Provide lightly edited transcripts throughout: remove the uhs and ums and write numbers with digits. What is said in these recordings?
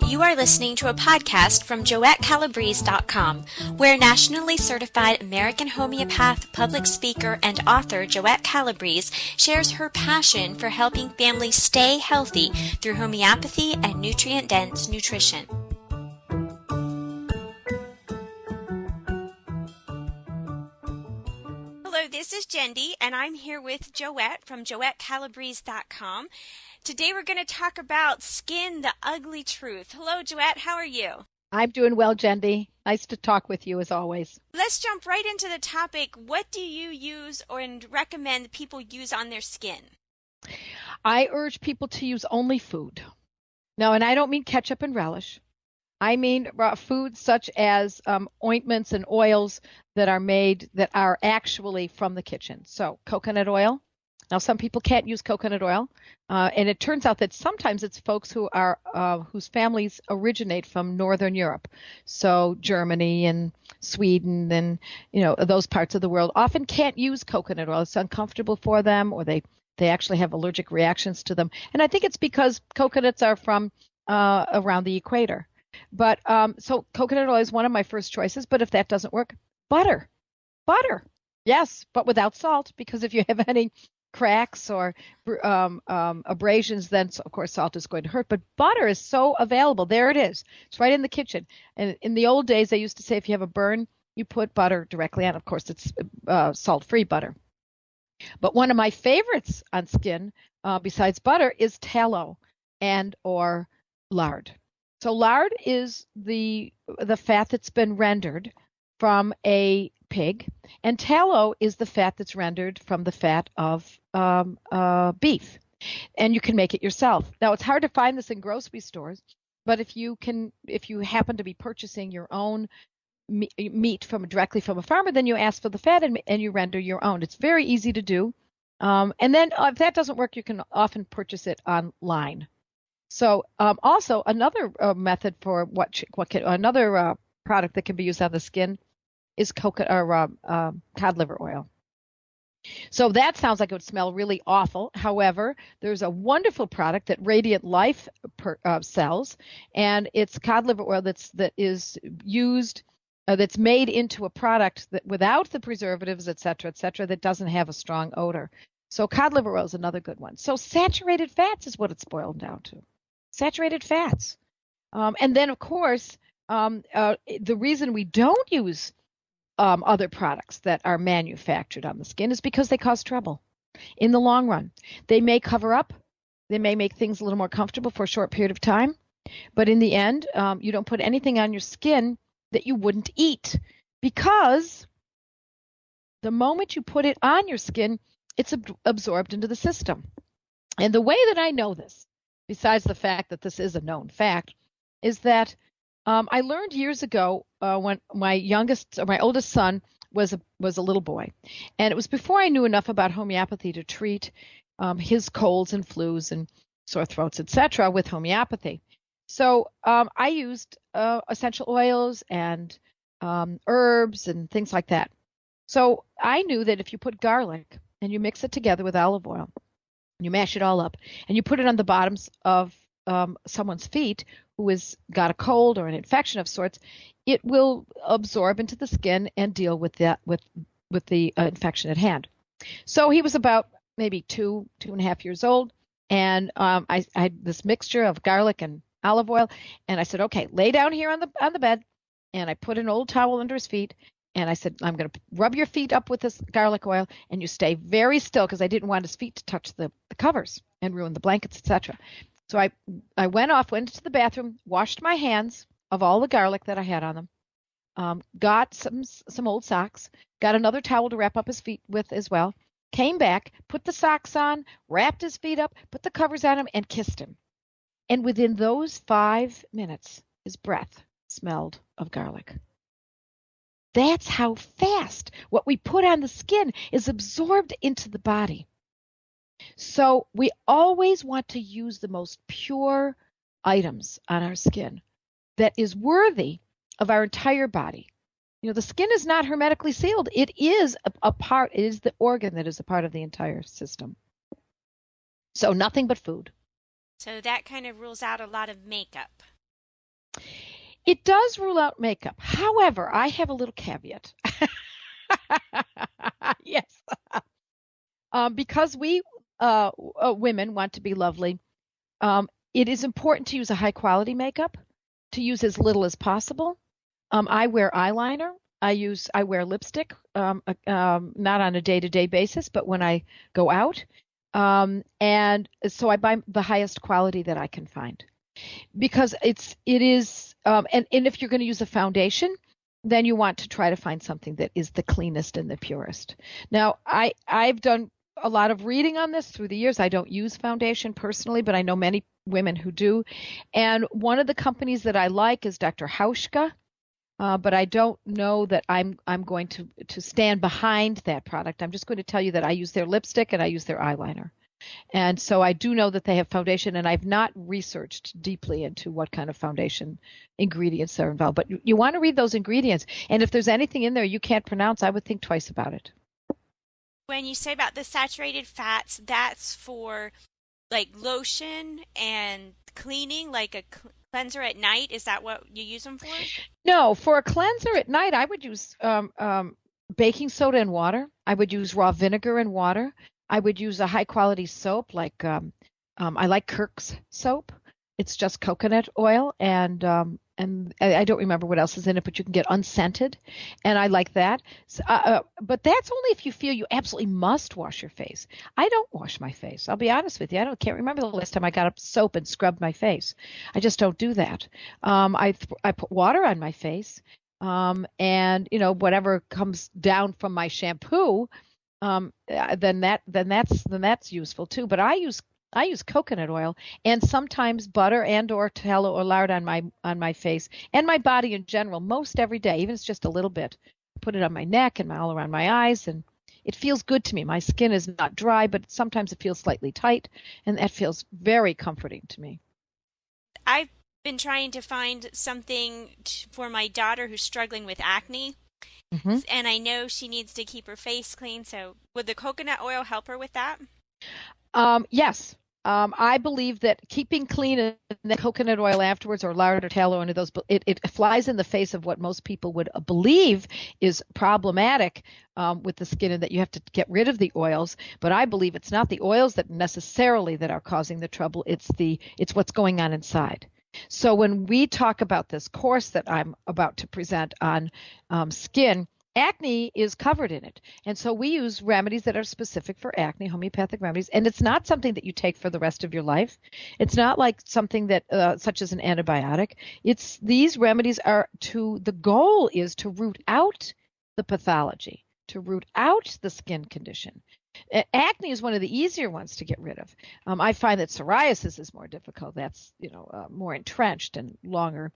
You are listening to a podcast from JoetteCalabrese.com, where nationally certified American homeopath, public speaker, and author Joette Calabrese shares her passion for helping families stay healthy through homeopathy and nutrient-dense nutrition. Hello, this is Jendi, and I'm here with Joette from JoetteCalabrese.com. Today we're going to talk about skin, the ugly truth. Hello, Joette. How are you? I'm doing well, Jendi. Nice to talk with you as always. Let's jump right into the topic. What do you use and recommend people use on their skin? I urge people to use only food. No, and I don't mean ketchup and relish. I mean foods such as ointments and oils that are made that are actually from the kitchen. So coconut oil. Now, some people can't use coconut oil, and it turns out that sometimes it's folks who are whose families originate from Northern Europe, so Germany and Sweden and those parts of the world often can't use coconut oil. It's uncomfortable for them, or they actually have allergic reactions to them. And I think it's because coconuts are from around the equator. But so coconut oil is one of my first choices. But if that doesn't work, butter, yes, but without salt, because if you have any cracks or abrasions, then of course salt is going to hurt. But butter is so available. There it is. It's right in the kitchen. And in the old days, they used to say if you have a burn, you put butter directly on. Of course, it's salt-free butter. But one of my favorites on skin, besides butter, is tallow and or lard. So lard is the fat that's been rendered from a pig, and tallow is the fat that's rendered from the fat of beef, and you can make it yourself. Now, it's hard to find this in grocery stores, but if you happen to be purchasing your own meat directly from a farmer, then you ask for the fat and you render your own. It's very easy to do, and then if that doesn't work, you can often purchase it online. So also another method for another product that can be used on the skin is cod liver oil. So that sounds like it would smell really awful. However, there's a wonderful product that Radiant Life sells, and it's cod liver oil that's made into a product that without the preservatives, et cetera, that doesn't have a strong odor. So cod liver oil is another good one. So saturated fats is what it's boiled down to. Saturated fats. And then, of course, the reason we don't use other products that are manufactured on the skin is because they cause trouble in the long run. They may cover up. They may make things a little more comfortable for a short period of time. But in the end, you don't put anything on your skin that you wouldn't eat, because the moment you put it on your skin, it's absorbed into the system. And the way that I know this, besides the fact that this is a known fact, is that I learned years ago when my oldest son was a little boy, and it was before I knew enough about homeopathy to treat his colds and flus and sore throats, etc., with homeopathy. So I used essential oils and herbs and things like that. So I knew that if you put garlic and you mix it together with olive oil, you mash it all up, and you put it on the bottoms of someone's feet who has got a cold or an infection of sorts, it will absorb into the skin and deal with that with the infection at hand. So he was about maybe 2.5 years old, and I had this mixture of garlic and olive oil, and I said, okay, lay down here on the bed, and I put an old towel under his feet, and I said, I'm going to rub your feet up with this garlic oil, and you stay very still, because I didn't want his feet to touch the covers and ruin the blankets, etc. So I went into the bathroom, washed my hands of all the garlic that I had on them, got some old socks, got another towel to wrap up his feet with as well, came back, put the socks on, wrapped his feet up, put the covers on him, and kissed him. And within those 5 minutes, his breath smelled of garlic. That's how fast what we put on the skin is absorbed into the body. So we always want to use the most pure items on our skin that is worthy of our entire body. The skin is not hermetically sealed. It is it is the organ that is a part of the entire system. So nothing but food. So that kind of rules out a lot of makeup. It does rule out makeup. However, I have a little caveat. Yes. Because we women want to be lovely, it is important to use a high quality makeup, to use as little as possible. I wear eyeliner. I wear lipstick, not on a day-to-day basis, but when I go out. And so I buy the highest quality that I can find, because it is, and if you're going to use a foundation, then you want to try to find something that is the cleanest and the purest. Now, I've done a lot of reading on this through the years. I don't use foundation personally, but I know many women who do. And one of the companies that I like is Dr. Hauschka. But I don't know that I'm going to stand behind that product. I'm just going to tell you that I use their lipstick and I use their eyeliner. And so I do know that they have foundation, and I've not researched deeply into what kind of foundation ingredients are involved. But you want to read those ingredients. And if there's anything in there you can't pronounce, I would think twice about it. When you say about the saturated fats, that's for like lotion and cleaning, like a cleanser at night. Is that what you use them for? No, for a cleanser at night, I would use baking soda and water. I would use raw vinegar and water. I would use a high quality soap, like I like Kirk's soap. It's just coconut oil, and I don't remember what else is in it, but you can get unscented, and I like that. So, but that's only if you feel you absolutely must wash your face. I don't wash my face. I'll be honest with you. Can't remember the last time I got up soap and scrubbed my face. I just don't do that. I put water on my face, and whatever comes down from my shampoo, then that's useful too. But I use coconut oil, and sometimes butter and or tallow or lard on my face and my body in general, most every day, even if it's just a little bit. I put it on my neck and all around my eyes, and it feels good to me. My skin is not dry, but sometimes it feels slightly tight, and that feels very comforting to me. I've been trying to find something for my daughter who's struggling with acne. Mm-hmm. And I know she needs to keep her face clean, so would the coconut oil help her with that? Yes. I believe that keeping clean and then coconut oil afterwards, or lard or tallow, into those, it flies in the face of what most people would believe is problematic with the skin, and that you have to get rid of the oils. But I believe it's not the oils that necessarily that are causing the trouble. It's what's going on inside. So when we talk about this course that I'm about to present on skin, acne is covered in it. And so we use remedies that are specific for acne, homeopathic remedies. And it's not something that you take for the rest of your life. It's not like something that, such as an antibiotic. These remedies the goal is to root out the pathology, to root out the skin condition. Acne is one of the easier ones to get rid of. I find that psoriasis is more difficult. That's, more entrenched and longer.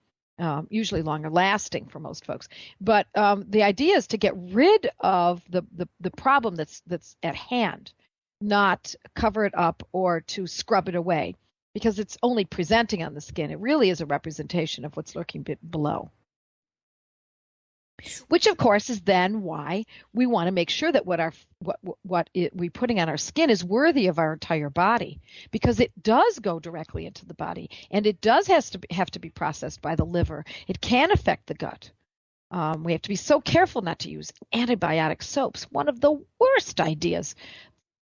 Usually longer lasting for most folks. But the idea is to get rid of the problem that's at hand, not cover it up or to scrub it away, because it's only presenting on the skin. It really is a representation of what's lurking below. Which, of course, is then why we want to make sure that what we're putting on our skin is worthy of our entire body, because it does go directly into the body, and it does have to be processed by the liver. It can affect the gut. We have to be so careful not to use antibiotic soaps, one of the worst ideas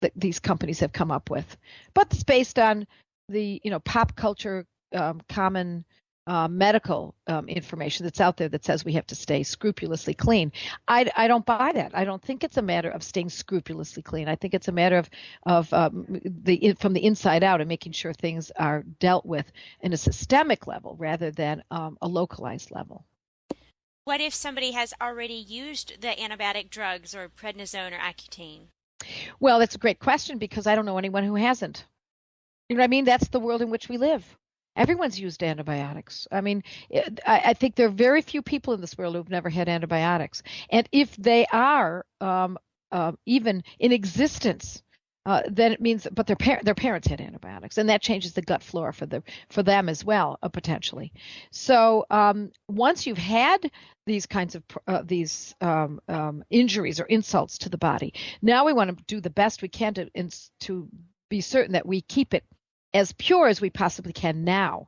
that these companies have come up with. But it's based on the pop culture common medical information that's out there that says we have to stay scrupulously clean. I don't buy that. I don't think it's a matter of staying scrupulously clean. I think it's a matter of from the inside out, and making sure things are dealt with in a systemic level rather than a localized level. What if somebody has already used the antibiotic drugs or prednisone or Accutane? Well, that's a great question, because I don't know anyone who hasn't. You know what I mean? That's the world in which we live. Everyone's used antibiotics. I mean, I think there are very few people in this world who've never had antibiotics. And if they are even in existence, then it means, but their parents had antibiotics, and that changes the gut flora for them as well, potentially. So once you've had these kinds of injuries or insults to the body, now we want to do the best we can to be certain that we keep it as pure as we possibly can now.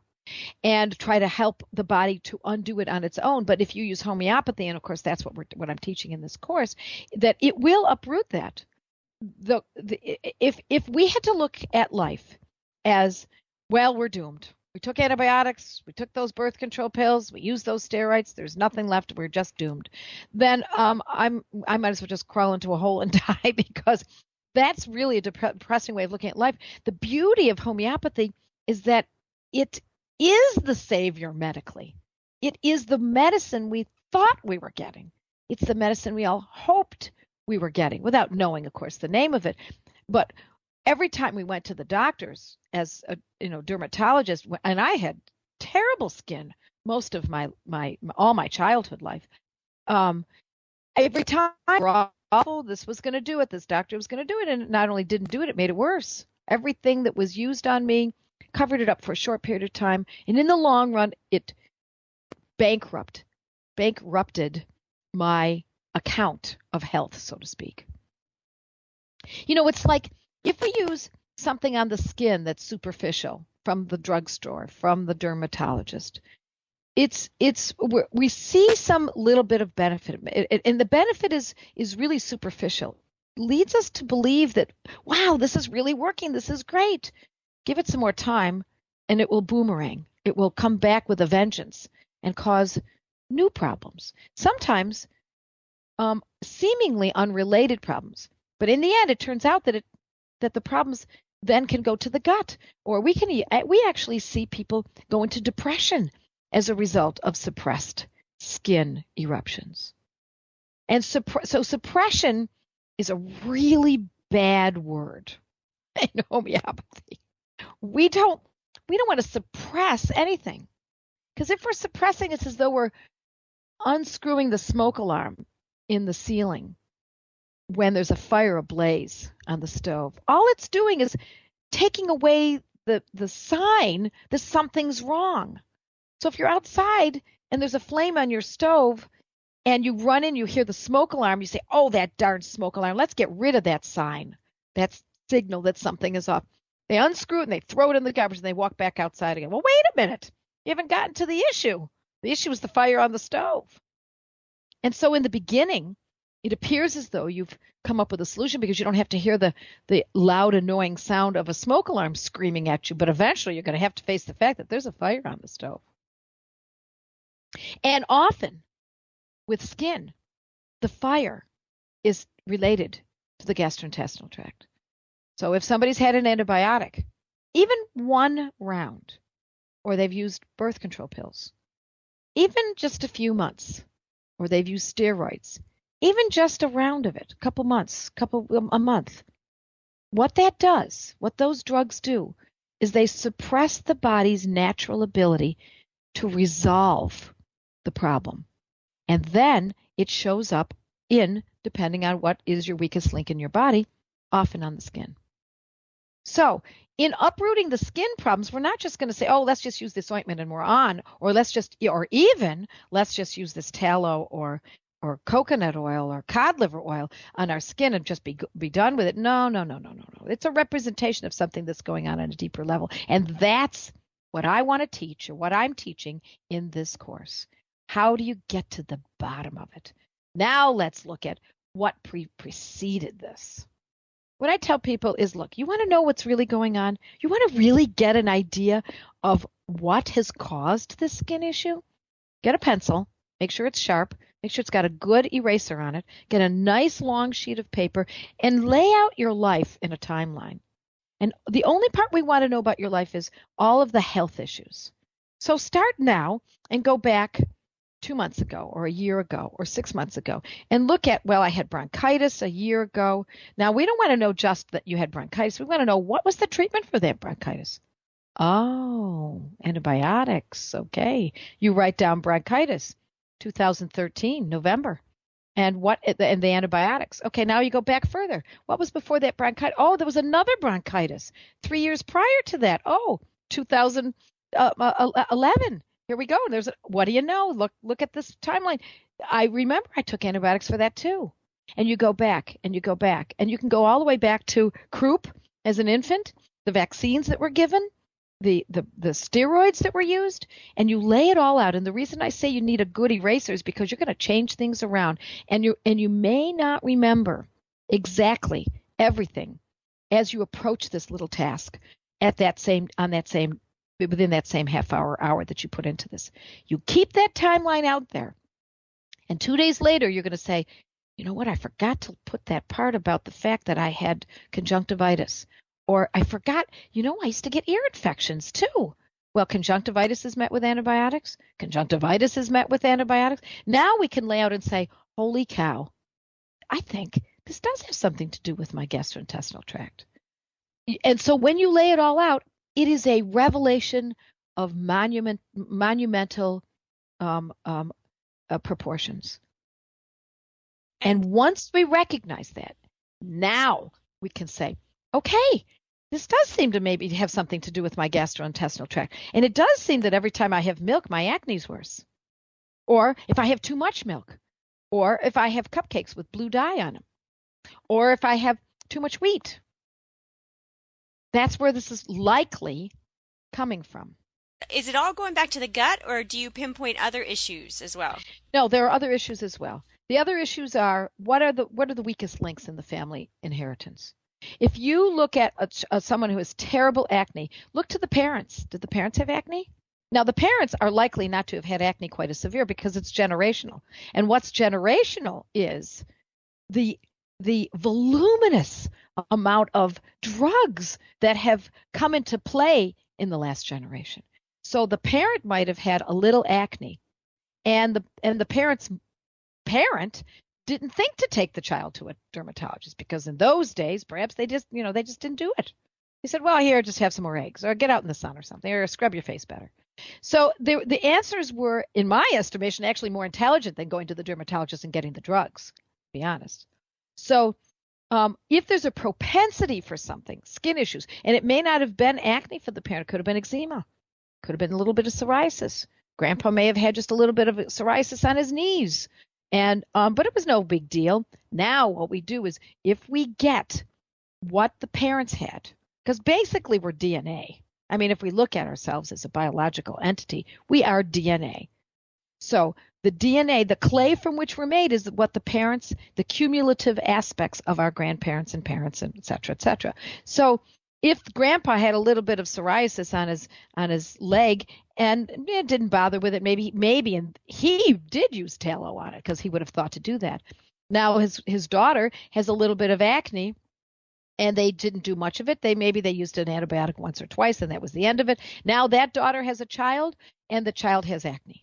and try to help the body to undo it on its own. But if you use homeopathy, and of course that's what I'm teaching in this course, that it will uproot that. If we had to look at life as, well, we're doomed. We took antibiotics, we took those birth control pills, we used those steroids, there's nothing left, we're just doomed. Then I might as well just crawl into a hole and die, because that's really a depressing way of looking at life. The beauty of homeopathy is that it is the savior medically. It is the medicine we thought we were getting. It's the medicine we all hoped we were getting, without knowing, of course, the name of it. But every time we went to the doctors as a dermatologist, and I had terrible skin most of all my childhood life. Every time, oh, this was going to do it. This doctor was going to do it, and it not only didn't do it, it made it worse. Everything that was used on me covered it up for a short period of time, and in the long run, it bankrupted my account of health, so to speak. It's like if we use something on the skin that's superficial from the drugstore, from the dermatologist, we see some little bit of benefit, and the benefit is really superficial. It leads us to believe that, wow, this is really working. This is great. Give it some more time, and it will boomerang. It will come back with a vengeance and cause new problems. Sometimes seemingly unrelated problems, but in the end, it turns out that the problems then can go to the gut, or we actually see people go into depression as a result of suppressed skin eruptions. And so suppression is a really bad word in homeopathy. We don't want to suppress anything, because if we're suppressing, it's as though we're unscrewing the smoke alarm in the ceiling when there's a fire ablaze on the stove. All it's doing is taking away the sign that something's wrong. So if you're outside and there's a flame on your stove and you run in, you hear the smoke alarm, you say, oh, that darn smoke alarm, let's get rid of that sign, that signal that something is up. They unscrew it and they throw it in the garbage and they walk back outside again. Well, wait a minute. You haven't gotten to the issue. The issue is the fire on the stove. And so in the beginning, it appears as though you've come up with a solution because you don't have to hear the loud, annoying sound of a smoke alarm screaming at you. But eventually you're going to have to face the fact that there's a fire on the stove. And often with skin, the fire is related to the gastrointestinal tract. So if somebody's had an antibiotic, even one round, or they've used birth control pills, even just a few months, or they've used steroids, even just a round of it, a couple months, a month, what those drugs do is they suppress the body's natural ability to resolve the problem. And then it shows up depending on what is your weakest link in your body, often on the skin. So in uprooting the skin problems, we're not just going to say, oh, let's just use this ointment and we're on, or let's just use this tallow or coconut oil or cod liver oil on our skin and just be done with it. No. It's a representation of something that's going on a deeper level. And that's what I want to teach, or what I'm teaching in this course. How do you get to the bottom of it? Now let's look at what preceded this. What I tell people is, look, you want to know what's really going on? You want to really get an idea of what has caused this skin issue? Get a pencil, make sure it's sharp, make sure it's got a good eraser on it, get a nice long sheet of paper, and lay out your life in a timeline. And the only part we want to know about your life is all of the health issues. So start now and go back 2 months ago or a year ago or 6 months ago and look at, well, I had bronchitis a year ago. Now, we don't want to know just that you had bronchitis. We want to know, what was the treatment for that bronchitis? Oh, antibiotics. Okay. You write down bronchitis, 2013, November. And the antibiotics. Okay, now you go back further. What was before that bronchitis? Oh, there was another bronchitis 3 years prior to that. Oh, 2011. Here we go. What do you know? Look at this timeline. I remember I took antibiotics for that too. And you go back and you go back. And you can go all the way back to croup as an infant, the vaccines that were given, the steroids that were used, and you lay it all out. And the reason I say you need a good eraser is because you're going to change things around, and you may not remember exactly everything as you approach this little task within that same half hour that you put into this. You keep that timeline out there, and 2 days later you're going to say, you know what, I forgot to put that part about the fact that I had conjunctivitis. Or I forgot, I used to get ear infections too. Well, conjunctivitis is met with antibiotics. Conjunctivitis is met with antibiotics. Now we can lay out and say, holy cow, I think this does have something to do with my gastrointestinal tract. And so when you lay it all out, it is a revelation of monumental proportions. And once we recognize that, now we can say, okay, this does seem to maybe have something to do with my gastrointestinal tract. And it does seem that every time I have milk, my acne's worse. Or if I have too much milk. Or if I have cupcakes with blue dye on them. Or if I have too much wheat. That's where this is likely coming from. Is it all going back to the gut, or do you pinpoint other issues as well? No, there are other issues as well. The other issues are, what are the weakest links in the family inheritance? If you look at someone who has terrible acne, look to the parents. Did the parents have acne? Now, the parents are likely not to have had acne quite as severe because it's generational. And what's generational is the voluminous amount of drugs that have come into play in the last generation. So the parent might have had a little acne, and the parent's parent didn't think to take the child to a dermatologist because in those days, perhaps they just didn't do it. He said, well, here, just have some more eggs or get out in the sun or something or scrub your face better. So the answers were, in my estimation, actually more intelligent than going to the dermatologist and getting the drugs, to be honest. So if there's a propensity for something, skin issues, and it may not have been acne for the parent, it could have been eczema, could have been a little bit of psoriasis. Grandpa may have had just a little bit of psoriasis on his knees. And but it was no big deal. Now what we do is if we get what the parents had, because basically we're DNA. I mean, if we look at ourselves as a biological entity, we are DNA. So the DNA, the clay from which we're made, is what the parents, the cumulative aspects of our grandparents and parents, and et cetera, et cetera. So if Grandpa had a little bit of psoriasis on his leg and it didn't bother with it, maybe, and he did use tallow on it because he would have thought to do that. Now his daughter has a little bit of acne, and they didn't do much of it. Maybe they used an antibiotic once or twice, and that was the end of it. Now that daughter has a child, and the child has acne.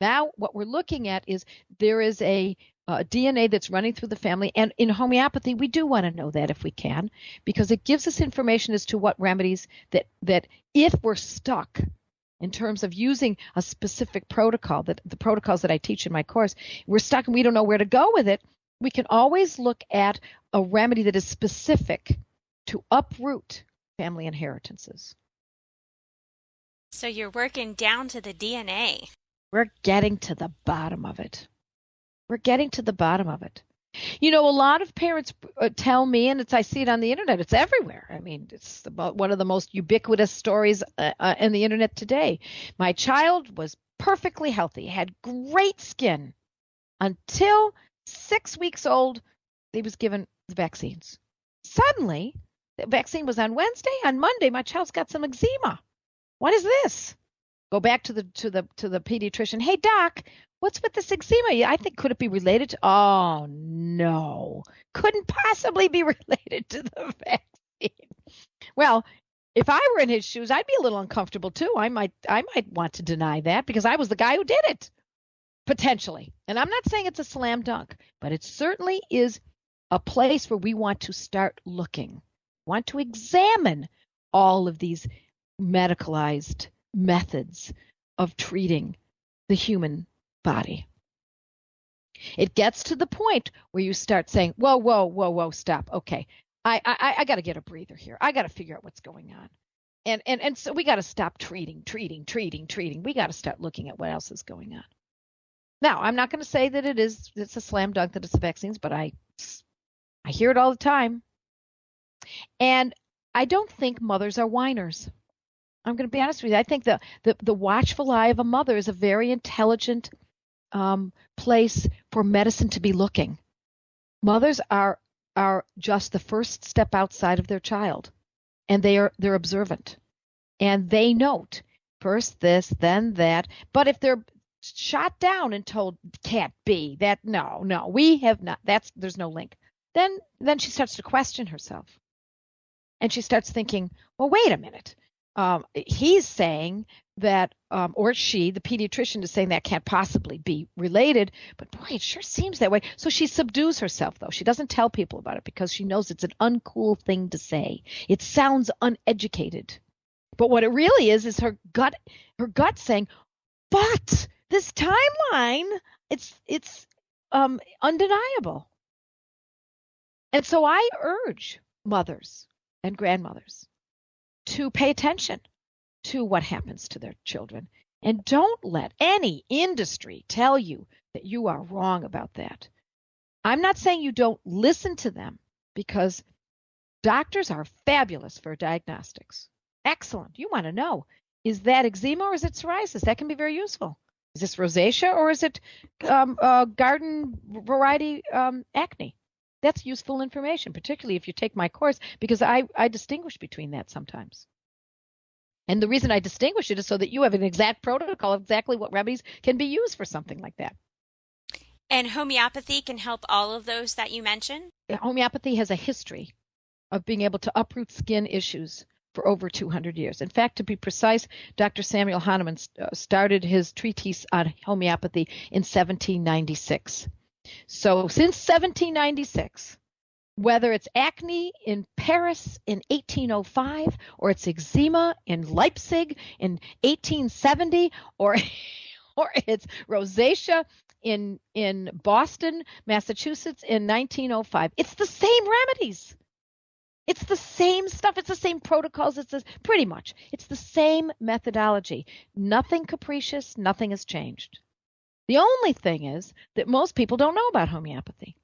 Now what we're looking at is there is a DNA that's running through the family, and in homeopathy we do want to know that if we can, because it gives us information as to what remedies that if we're stuck in terms of using a specific protocol, that the protocols that I teach in my course, we're stuck and we don't know where to go with it, we can always look at a remedy that is specific to uproot family inheritances. So you're working down to the DNA. We're getting to the bottom of it. We're getting to the bottom of it. A lot of parents tell me, and I see it on the internet, it's everywhere. I mean, it's one of the most ubiquitous stories in the internet today. My child was perfectly healthy, had great skin until 6 weeks old. He was given the vaccines. Suddenly, the vaccine was on Wednesday. On Monday, my child's got some eczema. What is this? Go back to the pediatrician. Hey, doc, what's with this eczema? I think, could it be related to? Oh no, couldn't possibly be related to the vaccine. Well, if I were in his shoes, I'd be a little uncomfortable too. I might want to deny that because I was the guy who did it, potentially. And I'm not saying it's a slam dunk, but it certainly is a place where we want to start looking, want to examine all of these medicalized methods of treating the human body. It gets to the point where you start saying, whoa, stop. Okay, I got to get a breather here. I got to figure out what's going on. And so we got to stop treating. We got to start looking at what else is going on. Now, I'm not going to say that it's a slam dunk that it's the vaccines, but I hear it all the time. And I don't think mothers are whiners. I'm going to be honest with you. I think the watchful eye of a mother is a very intelligent place for medicine to be looking. Mothers are just the first step outside of their child, and they're observant, and they note first this, then that. But if they're shot down and told can't be that, no, we have not. There's no link. Then she starts to question herself, and she starts thinking, well, wait a minute. He's saying that, or she, the pediatrician, is saying that can't possibly be related, but boy, it sure seems that way. So she subdues herself, though. She doesn't tell people about it because she knows it's an uncool thing to say. It sounds uneducated. But what it really is her gut saying, but this timeline, it's undeniable. And so I urge mothers and grandmothers to pay attention to what happens to their children. And don't let any industry tell you that you are wrong about that. I'm not saying you don't listen to them, because doctors are fabulous for diagnostics. Excellent. You want to know, is that eczema or is it psoriasis? That can be very useful. Is this rosacea or is it garden variety acne? That's useful information, particularly if you take my course, because I distinguish between that sometimes. And the reason I distinguish it is so that you have an exact protocol of exactly what remedies can be used for something like that. And homeopathy can help all of those that you mentioned? Homeopathy has a history of being able to uproot skin issues for over 200 years. In fact, to be precise, Dr. Samuel Hahnemann started his treatise on homeopathy in 1796. So since 1796, whether it's acne in Paris in 1805, or it's eczema in Leipzig in 1870, or it's rosacea in Boston, Massachusetts in 1905, it's the same remedies. It's the same stuff. It's the same protocols. It's the same methodology. Nothing capricious. Nothing has changed. The only thing is that most people don't know about homeopathy.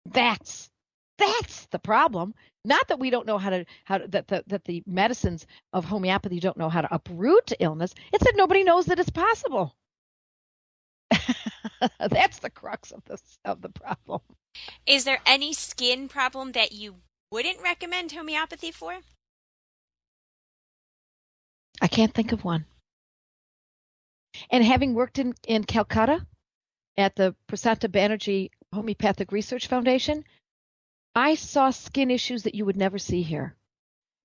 That's the problem. Not that we don't know that the medicines of homeopathy don't know how to uproot illness. It's that nobody knows that it's possible. That's the crux of the problem. Is there any skin problem that you wouldn't recommend homeopathy for? I can't think of one. And having worked in Calcutta at the Prasanta Banerjee Homeopathic Research Foundation, I saw skin issues that you would never see here.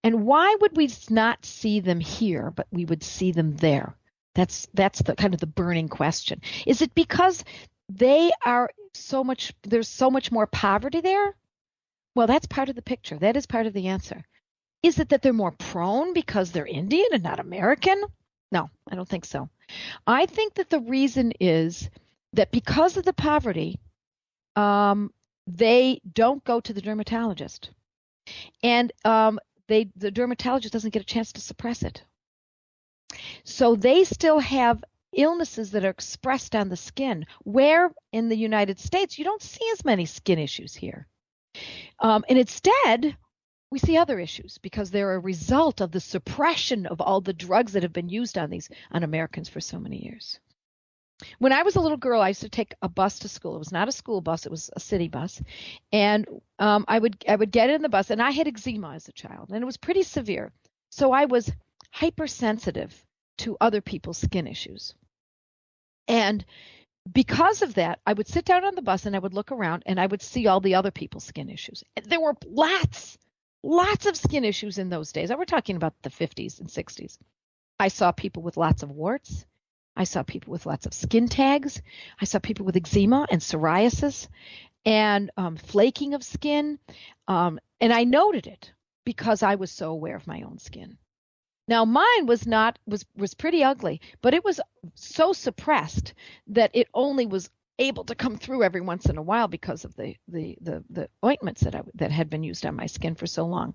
And why would we not see them here, but we would see them there? That's the kind of the burning question. Is it because there's so much more poverty there? Well, that's part of the picture. That is part of the answer. Is it that they're more prone because they're Indian and not American? No, I don't think so. I think that the reason is that because of the poverty, they don't go to the dermatologist. And the dermatologist doesn't get a chance to suppress it. So they still have illnesses that are expressed on the skin, where in the United States you don't see as many skin issues here. And instead, we see other issues because they're a result of the suppression of all the drugs that have been used on Americans for so many years. When I was a little girl, I used to take a bus to school. It was not a school bus; it was a city bus, and I would get in the bus, and I had eczema as a child, and it was pretty severe. So I was hypersensitive to other people's skin issues, and because of that, I would sit down on the bus and I would look around and I would see all the other people's skin issues. There were lots of skin issues in those days. We're talking about the 50s and 60s. I saw people with lots of warts. I saw people with lots of skin tags. I saw people with eczema and psoriasis and flaking of skin. And I noted it because I was so aware of my own skin. Now, mine was pretty ugly, but it was so suppressed that it only was able to come through every once in a while because of the ointments that had been used on my skin for so long.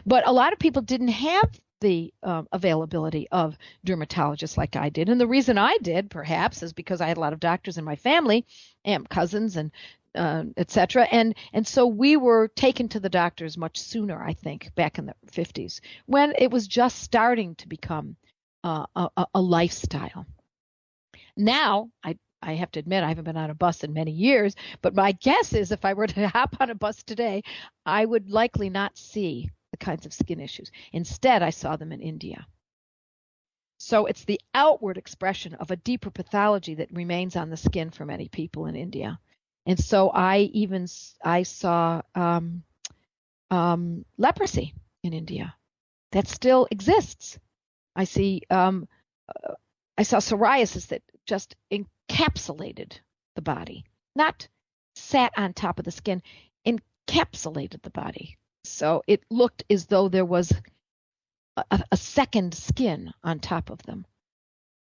But a lot of people didn't have the availability of dermatologists like I did. And the reason I did, perhaps, is because I had a lot of doctors in my family and cousins and etc. And so we were taken to the doctors much sooner, I think, back in the 50s, when it was just starting to become a lifestyle. Now, I have to admit, I haven't been on a bus in many years, but my guess is if I were to hop on a bus today, I would likely not see the kinds of skin issues. Instead, I saw them in India. So it's the outward expression of a deeper pathology that remains on the skin for many people in India. And so I saw leprosy in India that still exists. I saw psoriasis that just encapsulated the body, not sat on top of the skin, encapsulated the body. So it looked as though there was a second skin on top of them.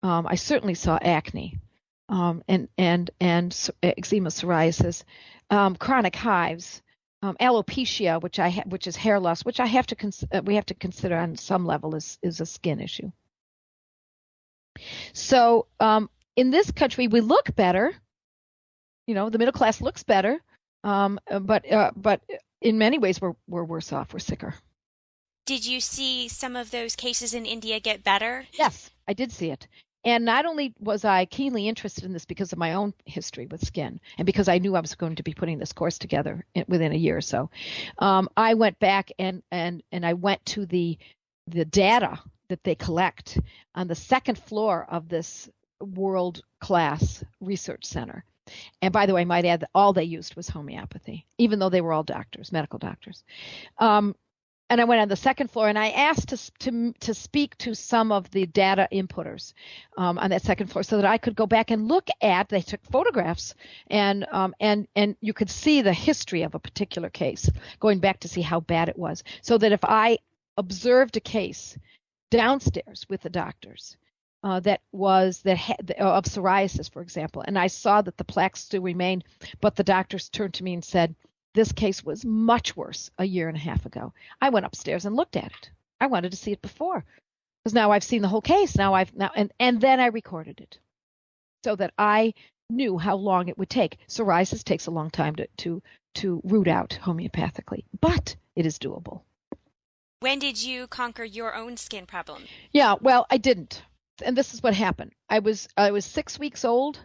I certainly saw acne, and eczema, psoriasis, chronic hives, alopecia, which is hair loss, which we have to consider on some level is a skin issue. So in this country, we look better. The middle class looks better, but in many ways we're worse off. We're sicker. Did you see some of those cases in India get better? Yes, I did see it. And not only was I keenly interested in this because of my own history with skin and because I knew I was going to be putting this course together within a year or so, I went back and I went to the data that they collect on the second floor of this world-class research center. And by the way, I might add that all they used was homeopathy, even though they were all doctors, medical doctors. And I went on the second floor, and I asked to speak to some of the data inputters on that second floor, so that I could go back and look at. They took photographs, and you could see the history of a particular case, going back to see how bad it was. So that if I observed a case downstairs with the doctors of psoriasis, for example, and I saw that the plaques still remained, but the doctors turned to me and said, this case was much worse a year and a half ago. I went upstairs and looked at it. I wanted to see it before, because now I've seen the whole case. And then I recorded it, so that I knew how long it would take. Psoriasis takes a long time to root out homeopathically, but it is doable. When did you conquer your own skin problem? Yeah, well, I didn't, and this is what happened. I was 6 weeks old.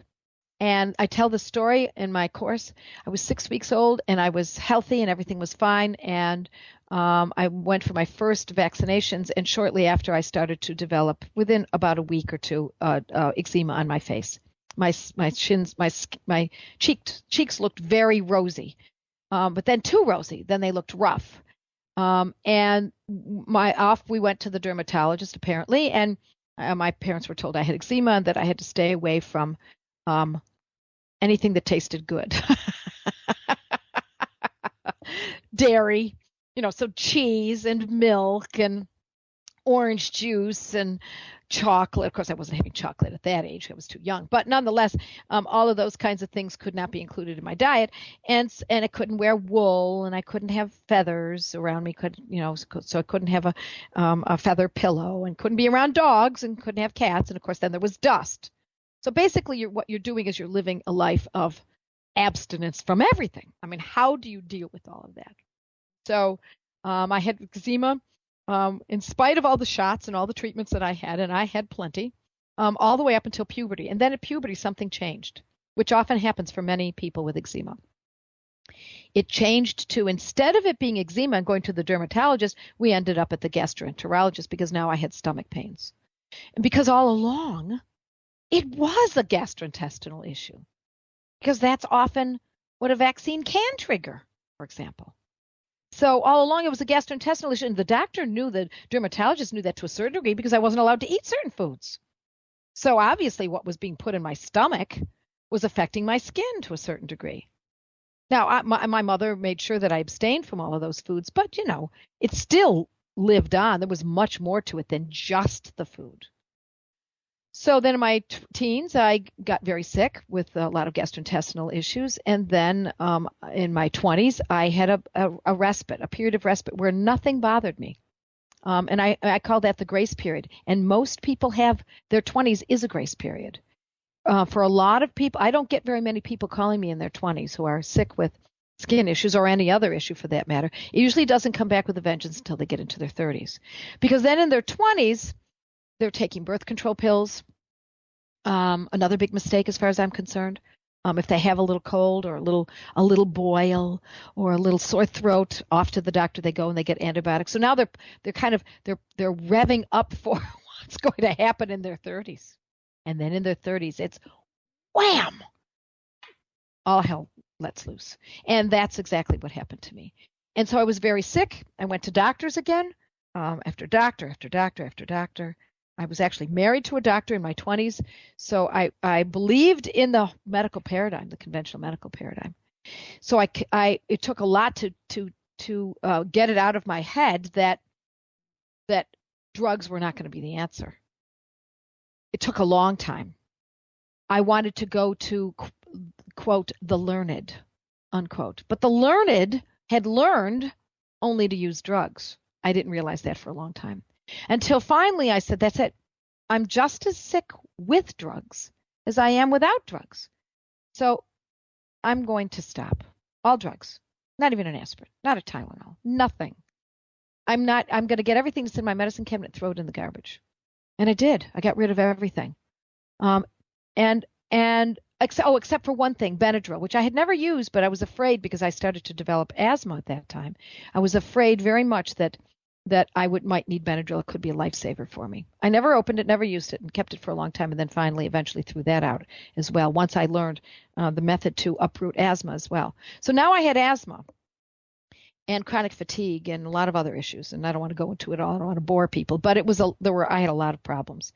And I tell the story in my course. I was 6 weeks old, and I was healthy, and everything was fine. And I went for my first vaccinations, and shortly after, I started to develop, within about a week or two, eczema on my face. My shins, my cheeks looked very rosy, but then too rosy. Then they looked rough. And we went to the dermatologist apparently, and my parents were told I had eczema and that I had to stay away from anything that tasted good. Dairy, so cheese and milk and orange juice and chocolate. Of course, I wasn't having chocolate at that age. I was too young. But nonetheless, all of those kinds of things could not be included in my diet. And I couldn't wear wool, and I couldn't have feathers around me. So I couldn't have a feather pillow, and couldn't be around dogs, and couldn't have cats. And of course, then there was dust. So basically, what you're doing is you're living a life of abstinence from everything. I mean, how do you deal with all of that? So I had eczema in spite of all the shots and all the treatments that I had, and I had plenty, all the way up until puberty. And then at puberty, something changed, which often happens for many people with eczema. It changed to, instead of it being eczema and going to the dermatologist, we ended up at the gastroenterologist, because now I had stomach pains. And because all along, it was a gastrointestinal issue, because that's often what a vaccine can trigger, for example. So all along it was a gastrointestinal issue, and the dermatologist knew that to a certain degree, because I wasn't allowed to eat certain foods. So obviously what was being put in my stomach was affecting my skin to a certain degree. Now, my mother made sure that I abstained from all of those foods, but, it still lived on. There was much more to it than just the food. So then in my teens, I got very sick with a lot of gastrointestinal issues. And then in my 20s, I had a period of respite where nothing bothered me. And I call that the grace period. And most people have, their 20s is a grace period. for a lot of people, I don't get very many people calling me in their 20s who are sick with skin issues or any other issue for that matter. It usually doesn't come back with a vengeance until they get into their 30s. Because then in their 20s, they're taking birth control pills. Another big mistake as far as I'm concerned. If they have a little cold or a little boil or a little sore throat, off to the doctor they go and they get antibiotics. So now they're revving up for what's going to happen in their 30s. And then in their 30s, it's wham! All hell lets loose. And that's exactly what happened to me. And so I was very sick. I went to doctors again, after doctor, after doctor, after doctor. I was actually married to a doctor in my 20s. So I believed in the medical paradigm, the conventional medical paradigm. So it took a lot to get it out of my head that drugs were not going to be the answer. It took a long time. I wanted to go to, quote, the learned, unquote. But the learned had learned only to use drugs. I didn't realize that for a long time. Until finally I said, that's it. I'm just as sick with drugs as I am without drugs. So I'm going to stop all drugs. Not even an aspirin, not a Tylenol, nothing. I'm going to get everything that's in my medicine cabinet, throw it in the garbage. And I did. I got rid of everything. Except for one thing, Benadryl, which I had never used, but I was afraid because I started to develop asthma at that time. I was afraid very much that I might need Benadryl. It could be a lifesaver for me. I never opened it, never used it, and kept it for a long time, and then eventually threw that out as well, once I learned the method to uproot asthma as well. So now I had asthma and chronic fatigue and a lot of other issues, and I don't want to go into it all. I don't want to bore people, but I had a lot of problems.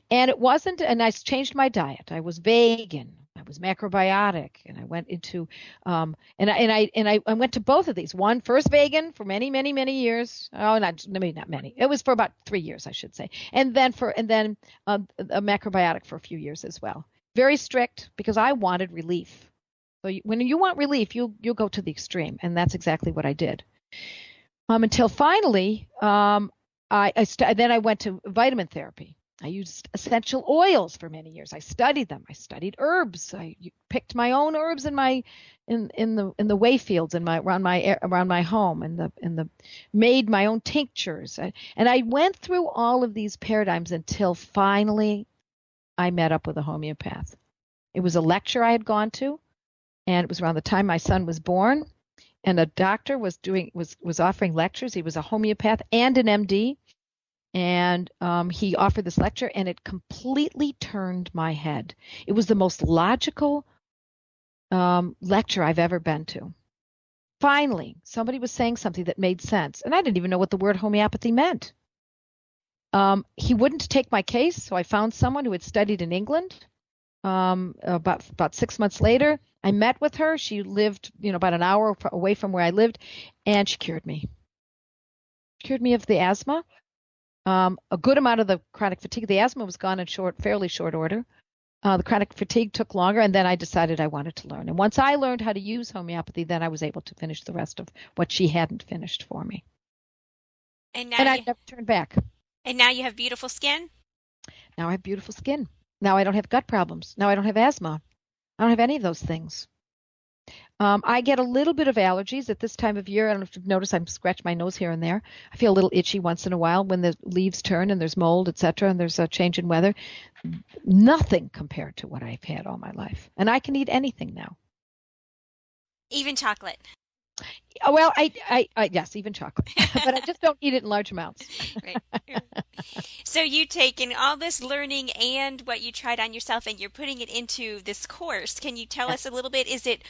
And it wasn't, and I changed my diet. I was vegan. I was macrobiotic, and I went into I went to both of these. One, first vegan for many, many, many years. Oh, not many. It was for about 3 years, I should say. And then a macrobiotic for a few years as well. Very strict because I wanted relief. So when you want relief, you'll go to the extreme, and that's exactly what I did. Until finally, then I went to vitamin therapy. I used essential oils for many years. I studied them. I studied herbs. I picked my own herbs in the way fields around my home, and made my own tinctures. And I went through all of these paradigms until finally I met up with a homeopath. It was a lecture I had gone to, and it was around the time my son was born. And a doctor was offering lectures. He was a homeopath and an MD. And he offered this lecture, and it completely turned my head. It was the most logical lecture I've ever been to. Finally, somebody was saying something that made sense, and I didn't even know what the word homeopathy meant. He wouldn't take my case, so I found someone who had studied in England. About 6 months later, I met with her. She lived, about an hour away from where I lived, and she cured me. She cured me of the asthma. A good amount of the chronic fatigue. The asthma was gone in fairly short order. The chronic fatigue took longer, and then I decided I wanted to learn. And once I learned how to use homeopathy, then I was able to finish the rest of what she hadn't finished for me. And I never turned back. And now you have beautiful skin? Now I have beautiful skin. Now I don't have gut problems. Now I don't have asthma. I don't have any of those things. I get a little bit of allergies at this time of year. I don't know if you've noticed, I scratch my nose here and there. I feel a little itchy once in a while when the leaves turn and there's mold, etc., and there's a change in weather. Nothing compared to what I've had all my life. And I can eat anything now. Even chocolate? Well, yes, even chocolate. But I just don't eat it in large amounts. Right. So you've taken all this learning and what you tried on yourself, and you're putting it into this course. Can you tell us a little bit? Is it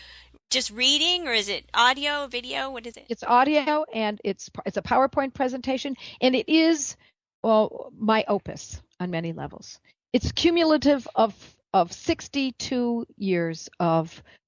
just reading, or is it audio, video? What is it? It's audio, and it's a PowerPoint presentation, and it is my opus on many levels. It's cumulative of 62 years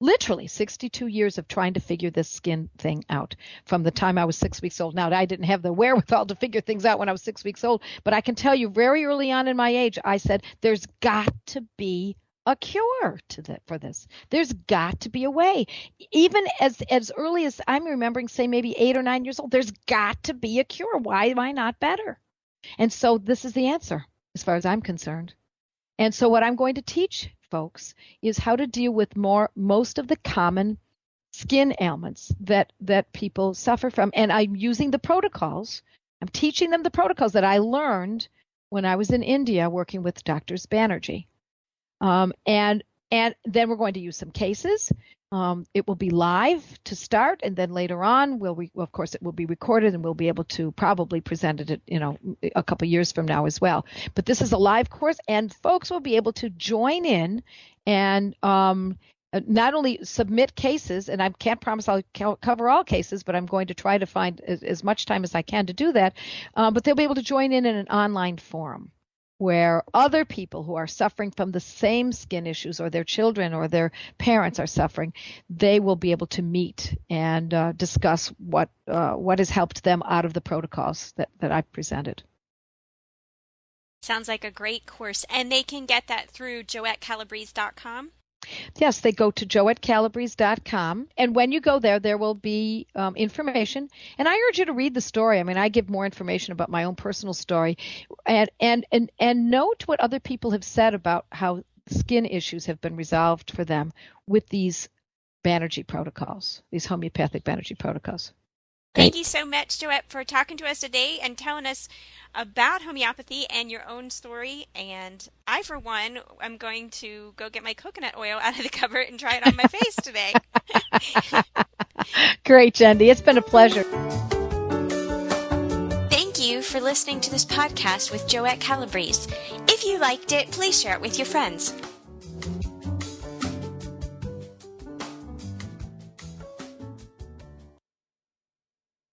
literally 62 years of trying to figure this skin thing out from the time I was 6 weeks old. Now, I didn't have the wherewithal to figure things out when I was 6 weeks old, but I can tell you very early on in my age, I said, there's got to be a cure for this. There's got to be a way. Even as early as I'm remembering, say maybe 8 or 9 years old, there's got to be a cure. Why am I not better? And so this is the answer as far as I'm concerned. And so what I'm going to teach folks is how to deal with most of the common skin ailments that people suffer from. And I'm using the protocols. I'm teaching them the protocols that I learned when I was in India working with Doctors Banerjee. And then we're going to use some cases. It will be live to start, and then later on, of course, it will be recorded, and we'll be able to probably present it, a couple years from now as well. But this is a live course, and folks will be able to join in and not only submit cases, and I can't promise I'll cover all cases, but I'm going to try to find as much time as I can to do that. But they'll be able to join in an online forum where other people who are suffering from the same skin issues, or their children or their parents are suffering, they will be able to meet and discuss what has helped them out of the protocols that I've presented. Sounds like a great course. And they can get that through JoetteCalabrese.com? Yes, they go to JoetteCalabrese.com, and when you go there will be information. And I urge you to read the story. I mean, I give more information about my own personal story, and note what other people have said about how skin issues have been resolved for them with these Banerjee protocols, these homeopathic Banerjee protocols. Thank you so much, Joette, for talking to us today and telling us about homeopathy and your own story. And I, for one, am going to go get my coconut oil out of the cupboard and try it on my face today. Great, Jendi. It's been a pleasure. Thank you for listening to this podcast with Joette Calabrese. If you liked it, please share it with your friends.